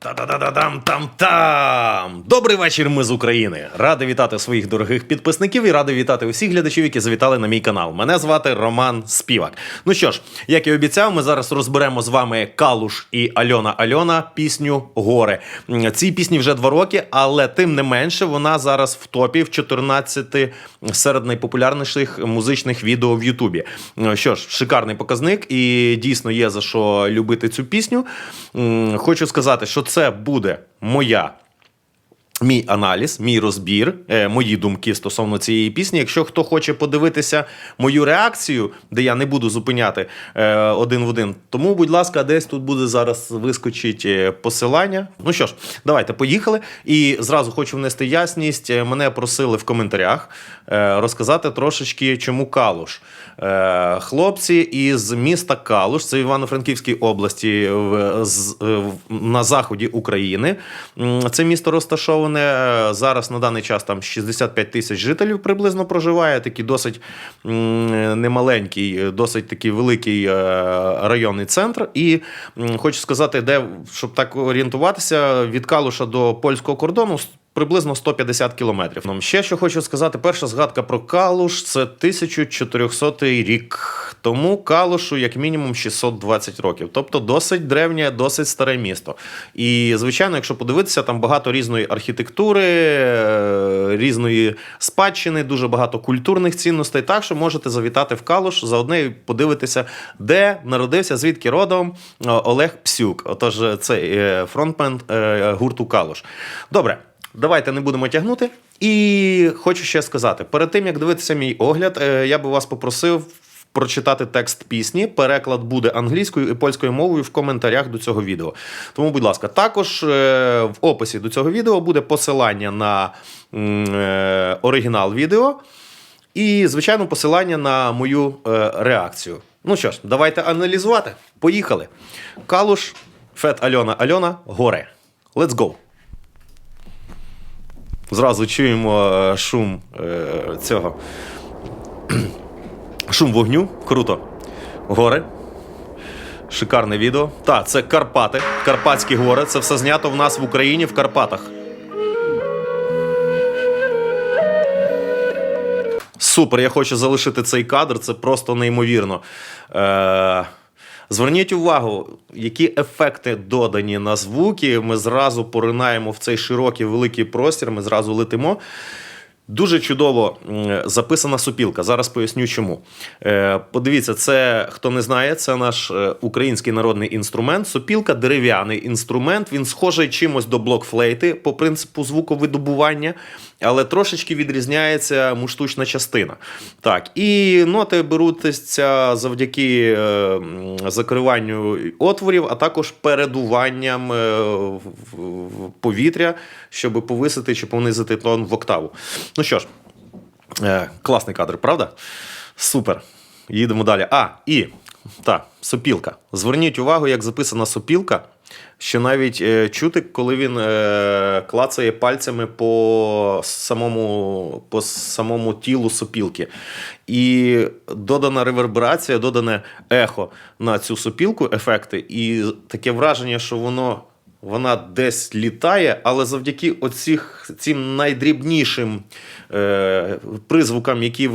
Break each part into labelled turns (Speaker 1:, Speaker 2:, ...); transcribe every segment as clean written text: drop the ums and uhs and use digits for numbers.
Speaker 1: Та-та-та-та-там-там-там! Добрий вечір, ми з України! Радий вітати своїх дорогих підписників і радий вітати усіх глядачів, які завітали на мій канал. Мене звати Роман Співак. Ну що ж, як і обіцяв, ми зараз розберемо з вами Калуш і Альона пісню «Гори». Цій пісні вже 2 роки, але тим не менше вона зараз в топі в 14 серед найпопулярніших музичних відео в Ютубі. Що ж, шикарний показник і дійсно є за що любити цю пісню. Хочу сказати, що це буде мій аналіз, мій розбір, мої думки стосовно цієї пісні. Якщо хто хоче подивитися мою реакцію, де я не буду зупиняти один в один, тому, будь ласка, десь тут буде зараз вискочить посилання. Ну що ж, давайте, поїхали. І зразу хочу внести ясність. Мене просили в коментарях розказати трошечки, чому Калуш. Хлопці із міста Калуш, це в Івано-Франківській області, на заході України. Це місто розташоване. Зараз на даний час там 65 тисяч жителів приблизно проживає. Такий досить немаленький, досить такий великий районний центр. І хочу сказати, щоб так орієнтуватися, від Калуша до польського кордону приблизно 150 кілометрів. Ще що хочу сказати, перша згадка про Калуш – це 1400 рік. Тому Калушу як мінімум 620 років. Тобто досить древнє, досить старе місто. І, звичайно, якщо подивитися, там багато різної архітектури, різної спадщини, дуже багато культурних цінностей. Так що можете завітати в Калуш, заодно і подивитися, де народився, звідки родом Олег Псюк. Отож, це фронтмен гурту Калуш. Добре. Давайте не будемо тягнути. І хочу ще сказати, перед тим, як дивитися мій огляд, я би вас попросив прочитати текст пісні. Переклад буде англійською і польською мовою в коментарях до цього відео. Тому, будь ласка, також в описі до цього відео буде посилання на оригінал відео і, звичайно, посилання на мою реакцію. Ну що ж, давайте аналізувати. Поїхали. Калуш, фет Альона, «Гори». Let's go! Зразу чуємо шум цього. Шум вогню. Круто. Гори. Шикарне відео. Так, це Карпати. Карпатські гори. Це все знято в нас в Україні, в Карпатах. Супер, я хочу залишити цей кадр. Це просто неймовірно. Зверніть увагу, які ефекти додані на звуки. Ми зразу поринаємо в цей широкий великий простір, ми зразу летимо. Дуже чудово записана сопілка. Зараз поясню чому. Подивіться, це, хто не знає, це наш український народний інструмент. Сопілка – дерев'яний інструмент. Він схожий чимось до блокфлейти по принципу звуковидобування, але трошечки відрізняється штучна частина. Так, і ноти беруться завдяки закриванню отворів, а також передуванням повітря, щоб повисити чи понизити тон в октаву. Ну що ж, класний кадр, правда? Супер. Їдемо далі. Сопілка. Зверніть увагу, як записана сопілка, що навіть чути, коли він клацає пальцями по самому тілу сопілки. І додана реверберація, додане ехо на цю сопілку, ефекти, і таке враження, що вона десь літає, але завдяки цим найдрібнішим призвукам, які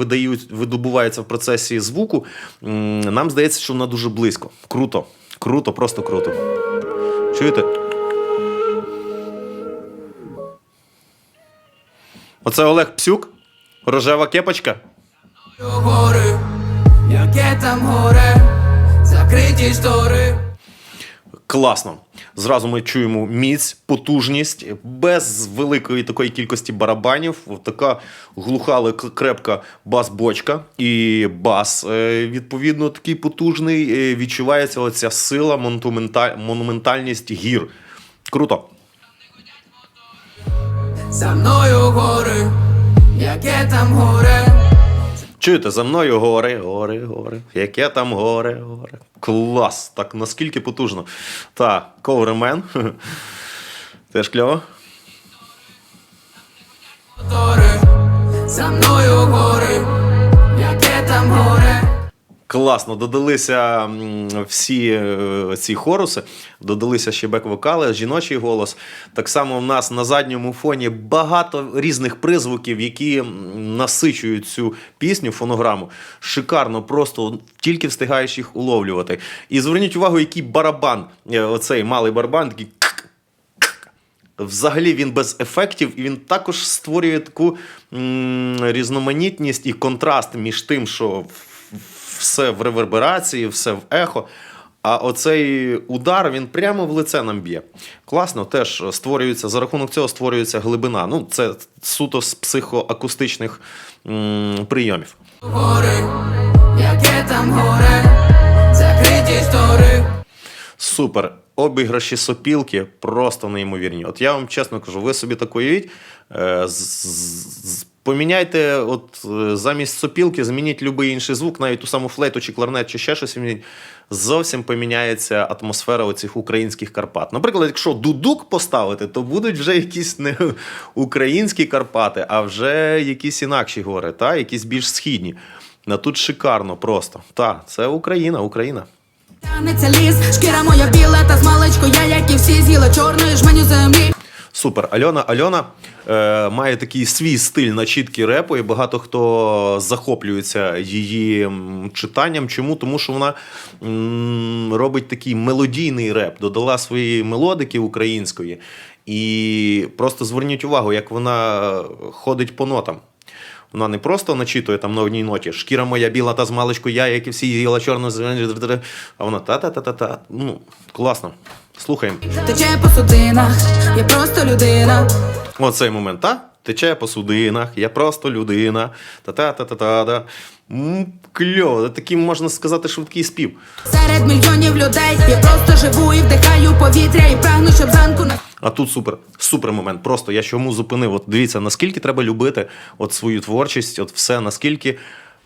Speaker 1: видобуваються в процесі звуку, нам здається, що вона дуже близько. Круто. Круто, просто круто. Чуєте? Оце Олег Псюк, рожева кепочка.
Speaker 2: Гори, яке там горе, закриті штори.
Speaker 1: Класно. Зразу ми чуємо міць, потужність, без великої такої кількості барабанів. Така глуха, але крепка бас-бочка. І бас, відповідно, такий потужний. Відчувається оця сила, монументальність гір. Круто.
Speaker 2: За мною гори, яке там горе.
Speaker 1: Чуєте, за мною гори, яке там горе. Клас, так наскільки потужно. Так, Coverman, теж кльово.
Speaker 2: За мною гори, яке там горе.
Speaker 1: Класно, додалися всі ці хоруси, додалися ще бек-вокали, жіночий голос. Так само в нас на задньому фоні багато різних призвуків, які насичують цю пісню, фонограму. Шикарно, просто тільки встигаєш їх уловлювати. І зверніть увагу, який барабан, оцей малий барабан, такий. Взагалі він без ефектів, і він також створює таку різноманітність і контраст між тим, що все в реверберації, все в ехо. А оцей удар, він прямо в лице нам б'є. Класно, теж створюється, за рахунок цього створюється глибина. Ну, це суто з психоакустичних прийомів.
Speaker 2: Гори, яке там горе, закриті штори.
Speaker 1: Супер. Обіграші сопілки просто неймовірні. От я вам чесно кажу, ви собі так уявіть, поміняйте, от замість сопілки, змініть будь-який інший звук, навіть ту саму флейту чи кларнет, чи ще щось, зовсім поміняється атмосфера оцих українських Карпат. Наприклад, якщо дудук поставити, то будуть вже якісь не українські Карпати, а вже якісь інакші гори, та? Якісь більш східні. А тут шикарно просто. Та, це Україна, Україна.
Speaker 2: Тянеться ліс, шкіра моя біла, та змалечку я, як і всі, з'їла чорної жменю землі.
Speaker 1: Супер. Альона має такий свій стиль начітки репу, і багато хто захоплюється її читанням. Чому? Тому що вона робить такий мелодійний реп, додала своєї мелодики української. І просто зверніть увагу, як вона ходить по нотам. Вона не просто начитує там на одній ноті «Шкіра моя біла та змалечку я, як і всі, їла чорну», а вона та-та-та-та-та. Ну, класно. Слухаємо.
Speaker 2: Тече по судинах, я просто людина.
Speaker 1: Оцей момент, та? Тече по судинах, я просто людина. Та-та-та-та-та. Кльово. Такий, можна сказати, швидкий спів.
Speaker 2: Серед мільйонів людей я просто живу і вдихаю повітря, і прагну, щоб зранку на...
Speaker 1: А тут супер момент. Просто я чому зупинив. От дивіться, наскільки треба любити от свою творчість, от все, наскільки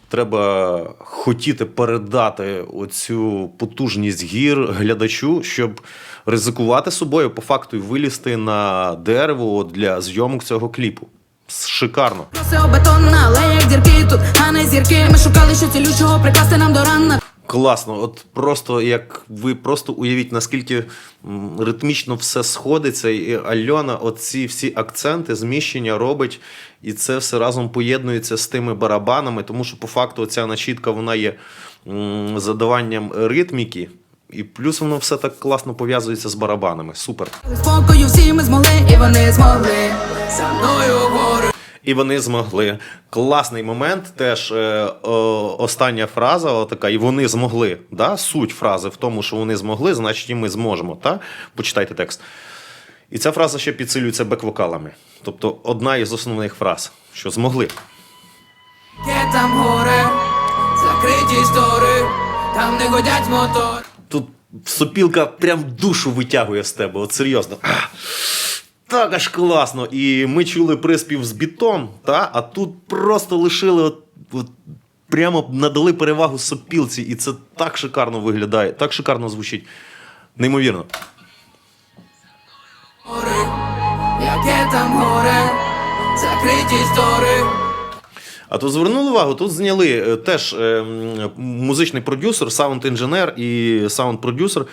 Speaker 1: треба хотіти передати оцю потужність гір глядачу, щоб ризикувати собою, по факту, і вилізти на дерево для зйомок цього кліпу. Шикарно.
Speaker 2: Все бетонна, але як дірки тут, а не зірки. Ми шукали, що цілючого прикласти нам до ран.
Speaker 1: Класно, от просто як ви просто уявіть, наскільки ритмічно все сходиться, і Альона оці всі акценти, зміщення робить, і це все разом поєднується з тими барабанами, тому що по факту ця начітка, вона є задаванням ритміки, і плюс воно все так класно пов'язується з барабанами. Супер.
Speaker 2: Спокою всі ми змогли, і вони змогли. За мною гори.
Speaker 1: І вони змогли. Класний момент, теж остання фраза, така, і вони змогли. Да? Суть фрази в тому, що вони змогли, значить і ми зможемо. Та? Почитайте текст. І ця фраза ще підсилюється бек-вокалами. Тобто одна із основних фраз, що змогли.
Speaker 2: Яке там горе, закриті штори, там не годять мотор.
Speaker 1: Тут сопілка прям душу витягує з тебе, от серйозно. Так аж класно. І ми чули приспів з бітом, та? А тут просто лишили, от прямо надали перевагу сопілці, і це так шикарно виглядає, так шикарно звучить. Неймовірно.
Speaker 2: Гори, яке там горе, закриті штори.
Speaker 1: А тут звернули увагу, тут зняли теж музичний продюсер, саунд-інженер і саунд-продюсер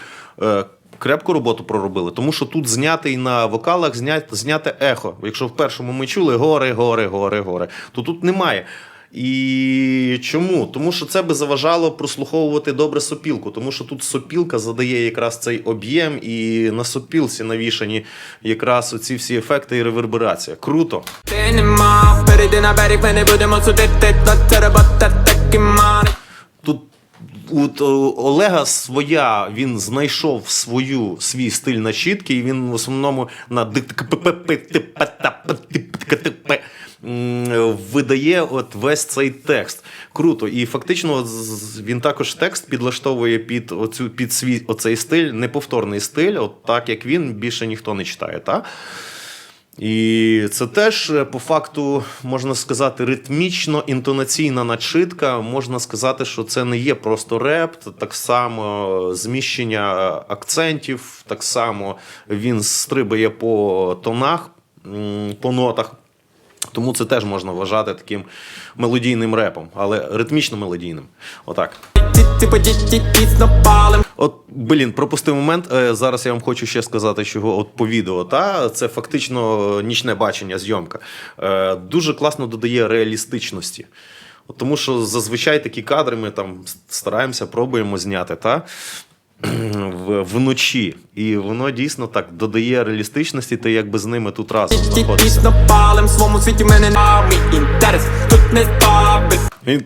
Speaker 1: крепку роботу проробили, тому що тут знятий на вокалах зняте ехо. Якщо в першому ми чули гори, гори, гори, гори, то тут немає. І чому? Тому що це би заважало прослуховувати добре сопілку, тому що тут сопілка задає якраз цей об'єм, і на сопілці навішані якраз оці всі ефекти і реверберація. Круто! Тут у Олега своя, він знайшов свій стиль начітки, і він в основному на видає от весь цей текст. Круто. І фактично він також текст підлаштовує під свій оцей стиль, неповторний стиль, от так як він, більше ніхто не читає. Та? І це теж, по факту, можна сказати, ритмічно-інтонаційна начитка. Можна сказати, що це не є просто реп, так само зміщення акцентів, так само він стрибає по тонах, по нотах. Тому це теж можна вважати таким мелодійним репом, але ритмічно-мелодійним. Отак. От, пропустив момент. Зараз я вам хочу ще сказати, чого от по відео. Це фактично нічне бачення, зйомка. Дуже класно додає реалістичності. От, тому що зазвичай такі кадри ми там стараємося, пробуємо зняти, вночі. І воно дійсно так додає реалістичності, ти якби з ними тут разом знаходишся. Він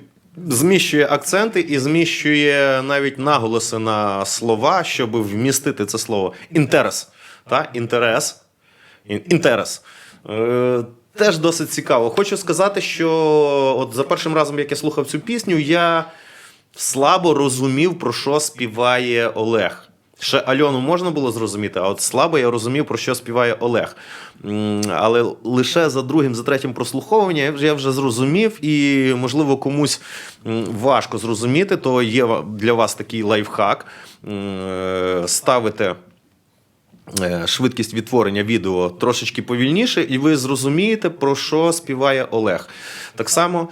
Speaker 1: зміщує акценти і зміщує навіть наголоси на слова, щоб вмістити це слово. Інтерес. Інтерес. Теж досить цікаво. Хочу сказати, що от за першим разом, як я слухав цю пісню, я слабо розумів, про що співає Олег. Ще Альону можна було зрозуміти, а от слабо я розумів, про що співає Олег. Але лише за другим, за третім прослуховуванням я вже зрозумів, і, можливо, комусь важко зрозуміти, то є для вас такий лайфхак. Ставите швидкість відтворення відео трошечки повільніше, і ви зрозумієте, про що співає Олег. Так само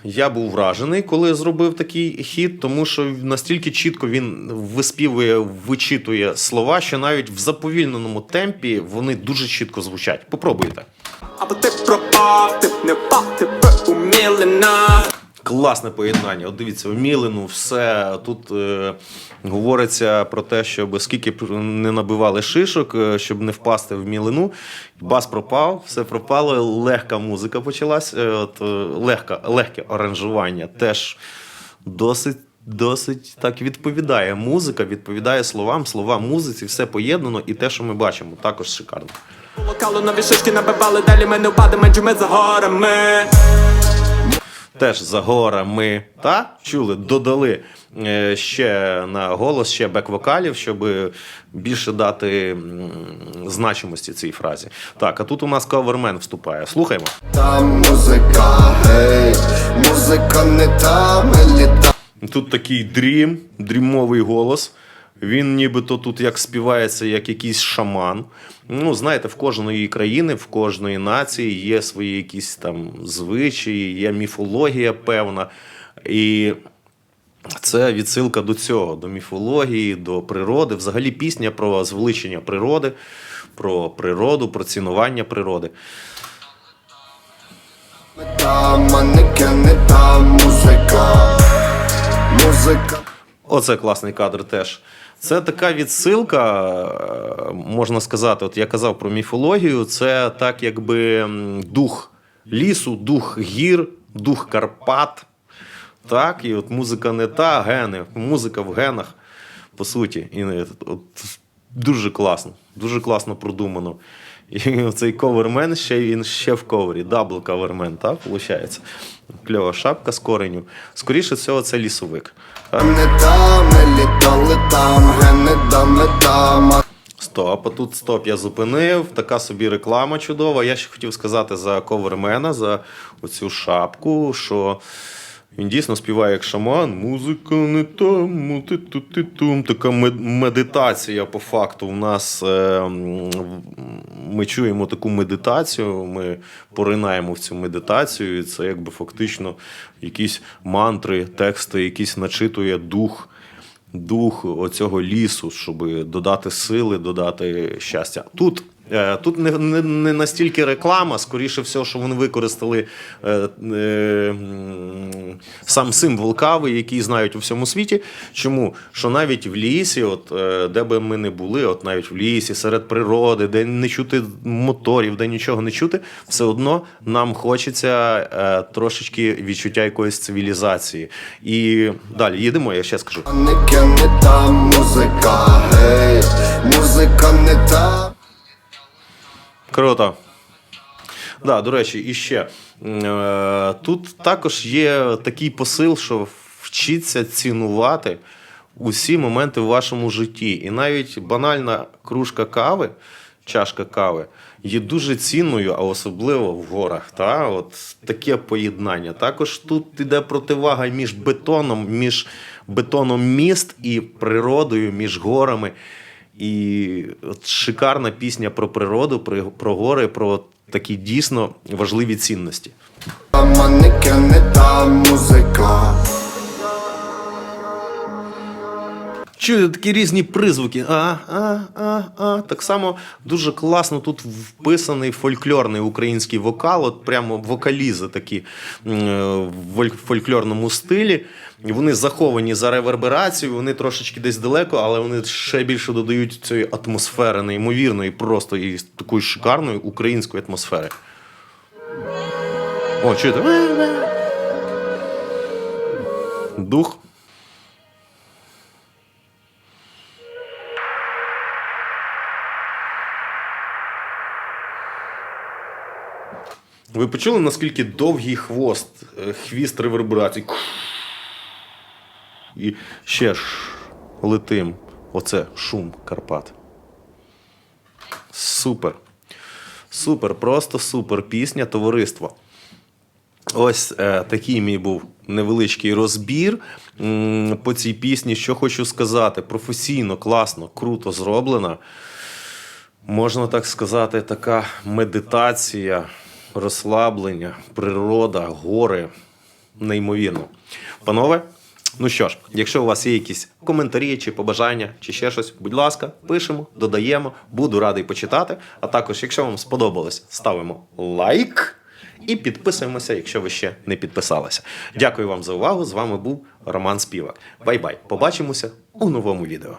Speaker 1: я був вражений, коли зробив такий хід, тому що настільки чітко він виспівує, вичитує слова, що навіть в заповільненому темпі вони дуже чітко звучать. Попробуйте.
Speaker 3: Або ти пропав, ти б не впав, ти б умілена.
Speaker 1: Класне поєднання. От дивіться, в Мілину все. Тут говориться про те, щоб скільки б не набивали шишок, щоб не впасти в Мілину. Бас пропав, все пропало, легка музика почалась. Легке аранжування теж досить так відповідає. Музика відповідає словам, слова музиці, все поєднано, і те, що ми бачимо, також шикарно.
Speaker 3: Локалу нові шишки набивали, далі ми не впадемо, адже ми за горами.
Speaker 1: Теж за горами, чули, додали ще на голос, ще бек-вокалів, щоб більше дати значимості цій фразі. Так, а тут у нас кавермен вступає. Слухаємо.
Speaker 4: Та музика, гей, музика не та, ми літа.
Speaker 1: Тут такий дрімовий голос. Він нібито тут як співається, як якийсь шаман. Ну, знаєте, в кожної країни, в кожної нації є свої якісь там звичаї, є міфологія певна. І це відсилка до цього, до міфології, до природи. Взагалі пісня про звеличення природи, про природу, про цінування природи.
Speaker 4: Та манекени, та музика, музика.
Speaker 1: Оце класний кадр теж. Це така відсилка, можна сказати, от я казав про міфологію, це так якби дух лісу, дух гір, дух Карпат. Так, і от музика не та, гени, музика в генах, по суті. І от, дуже класно продумано. І цей ковермен, він ще в ковері, дабл ковермен, так, виходить? Кльова шапка з кореню. Скоріше всього, це лісовик. Так?
Speaker 4: Не та, ми літали там, гени дами там.
Speaker 1: Стоп, а тут стоп, я зупинив. Така собі реклама чудова. Я ще хотів сказати за ковермена, за оцю шапку, що він дійсно співає як шаман. Музика не там, ти-ту-ти-тум. Така медитація по факту. У нас ми чуємо таку медитацію, ми поринаємо в цю медитацію. І це якби фактично якісь мантри, тексти, якісь начитує дух оцього лісу, щоб додати сили, додати щастя. Тут не настільки реклама, скоріше всього, що вони використали сам символ кави, який знають у всьому світі. Чому? Що навіть в лісі, де би ми не були, навіть в лісі, серед природи, де не чути моторів, де нічого не чути, все одно нам хочеться трошечки відчуття якоїсь цивілізації. І далі їдемо, я ще скажу.
Speaker 4: Манекени, та музика, гей, музика не та.
Speaker 1: Круто. Да, до речі, і ще. Тут також є такий посил, що вчіться цінувати усі моменти в вашому житті. І навіть банальна кружка кави, чашка кави, є дуже цінною, а особливо в горах. От таке поєднання. Також тут йде противага між бетоном міст і природою, між горами. І от шикарна пісня про природу, про гори, про такі дійсно важливі цінності.
Speaker 4: Манеке не та музика.
Speaker 1: Чую такі різні призвуки. Так само дуже класно тут вписаний фольклорний український вокал, от прямо вокалізи такі в фольклорному стилі. Вони заховані за реверберацією, вони трошечки десь далеко, але вони ще більше додають цієї атмосфери неймовірної, просто і такої шикарної української атмосфери. О, чуєте? Дух. Ви почули, наскільки довгий хвіст реверберації? І ще ж летим. Оце шум Карпат. Супер. Супер, просто супер пісня, товариство. Ось такий мій був невеличкий розбір по цій пісні. Що хочу сказати, професійно, класно, круто зроблена. Можна так сказати, така медитація, розслаблення, природа, гори. Неймовірно. Панове, ну що ж, якщо у вас є якісь коментарі чи побажання, чи ще щось, будь ласка, пишемо, додаємо, буду радий почитати. А також, якщо вам сподобалось, ставимо лайк і підписуємося, якщо ви ще не підписалися. Дякую вам за увагу, з вами був Роман Співак. Бай-бай, побачимося у новому відео.